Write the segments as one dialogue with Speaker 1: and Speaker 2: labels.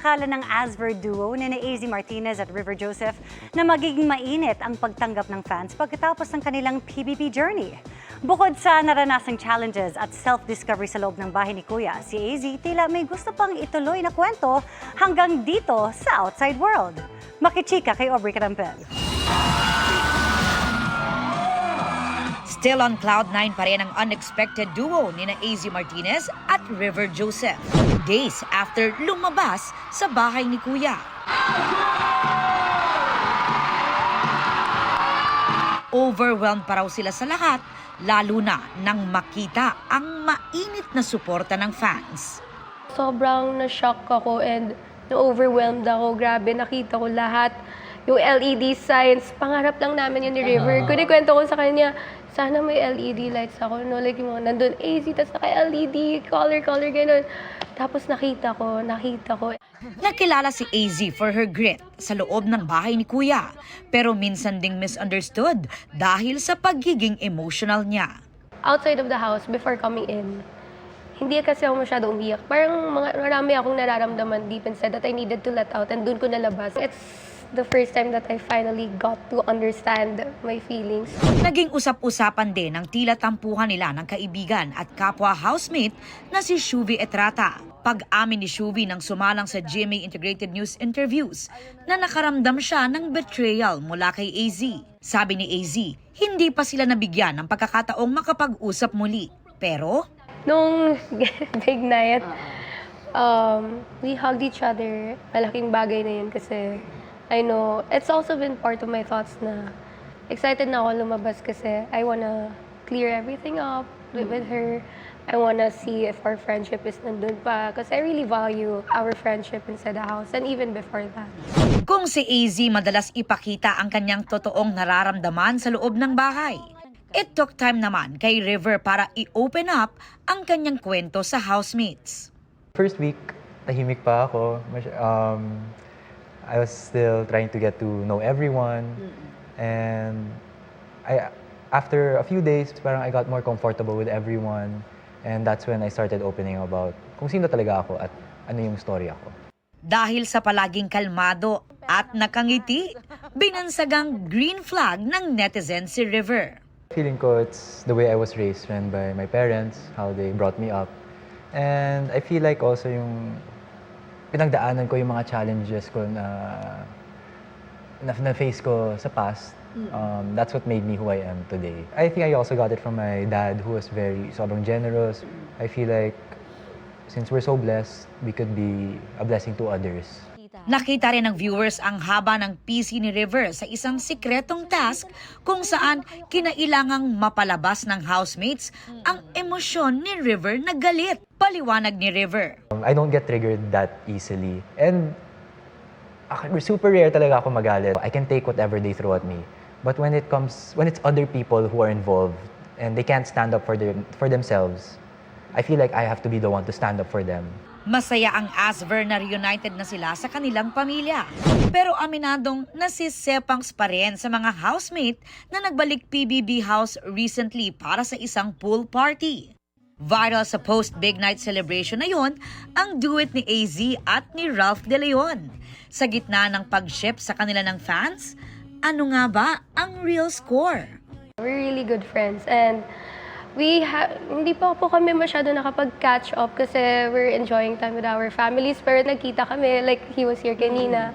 Speaker 1: inakala ng Asver duo ni AZ Martinez at River Joseph na magiging mainit ang pagtanggap ng fans pagkatapos ng kanilang PBB journey. Bukod sa naranasang challenges at self-discovery sa loob ng bahay ni Kuya, si AZ tila may gusto pang ituloy na kwento hanggang dito sa outside world. Makichika kay Aubrey Carampel.
Speaker 2: Still on Cloud9 pa rin ang unexpected duo ni AZ Martinez at River Joseph. Days after lumabas sa bahay ni Kuya. Overwhelmed pa raw sila sa lahat, lalo na nang makita ang mainit na suporta ng fans.
Speaker 3: Sobrang na-shock ako and na-overwhelmed ako. Grabe, nakita ko lahat. Yung LED signs, pangarap lang namin yun ni River. Kunikwento ko sa kanya, sana may LED lights ako, no? Like yung mga nandun, AZ, tas naka-LED, color, ganun. Tapos nakita ko.
Speaker 2: Nakilala si AZ for her grit sa loob ng bahay ni Kuya, pero minsan ding misunderstood dahil sa pagiging emotional niya.
Speaker 3: Outside of the house, before coming in, hindi kasi ako masyado umiyak. Parang marami akong nararamdaman deep inside that I needed to let out and dun ko nalabas. It's the first time that I finally got to understand my feelings.
Speaker 2: Naging usap-usapan din ang tila tampuhan nila ng kaibigan at kapwa housemate na si Shuvi Etrata. Pag-amin ni Shuvi nang sumalang sa GMA Integrated News interviews na nakaramdam siya ng betrayal mula kay AZ. Sabi ni AZ, hindi pa sila nabigyan ng pagkakataong makapag-usap muli. Pero
Speaker 3: Nung big night, we hugged each other. Malaking bagay na yun kasi I know, it's also been part of my thoughts na excited na ako lumabas kasi I wanna clear everything up with her. I wanna see if our friendship is nandun pa kasi I really value our friendship inside the house and even before that.
Speaker 2: kung si AZ madalas ipakita ang kanyang totoong nararamdaman sa loob ng bahay, it took time naman kay River para i-open up ang kanyang kwento sa housemates.
Speaker 4: First week, tahimik pa ako. I was still trying to get to know everyone. And after a few days, parang I got more comfortable with everyone. And that's when I started opening about kung sino talaga ako at ano yung story ako.
Speaker 2: Dahil sa palaging kalmado at nakangiti, binansagang green flag ng netizen si River.
Speaker 4: Feeling ko it's the way I was raised and by my parents, how they brought me up. And I feel like also yung pinagdaanan ko yung mga challenges ko na face ko sa past. That's what made me who I am today. I think I also got it from my dad who was sobrang generous. I feel like since we're so blessed, we could be a blessing to others.
Speaker 2: Nakita rin ng viewers ang haba ng PC ni River sa isang sikretong task kung saan kinailangang mapalabas ng housemates ang emosyon ni River na galit. Paliwanag ni River.
Speaker 4: I don't get triggered that easily. And super rare talaga ako magalit. I can take whatever they throw at me. But when it's other people who are involved and they can't stand up for themselves, I feel like I have to be the one to stand up for them.
Speaker 2: Masaya ang Asver na reunited na sila sa kanilang pamilya. Pero aminadong nasisepangs pa rin sa mga housemate na nagbalik PBB house recently para sa isang pool party. Viral sa post-big night celebration na yon ang duet ni AZ at ni Ralph De Leon. Sa gitna ng pag-ship sa kanila ng fans, ano nga ba ang real score?
Speaker 3: We're really good friends and hindi pa po kami masyado nakapag-catch up kasi we're enjoying time with our families. Pero nagkita kami, like he was here kanina.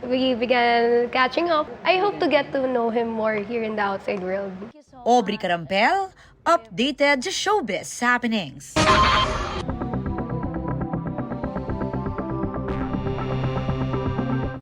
Speaker 3: We began catching up. I hope to get to know him more here in the outside world.
Speaker 2: Aubrey Carampel, updated sa showbiz happenings.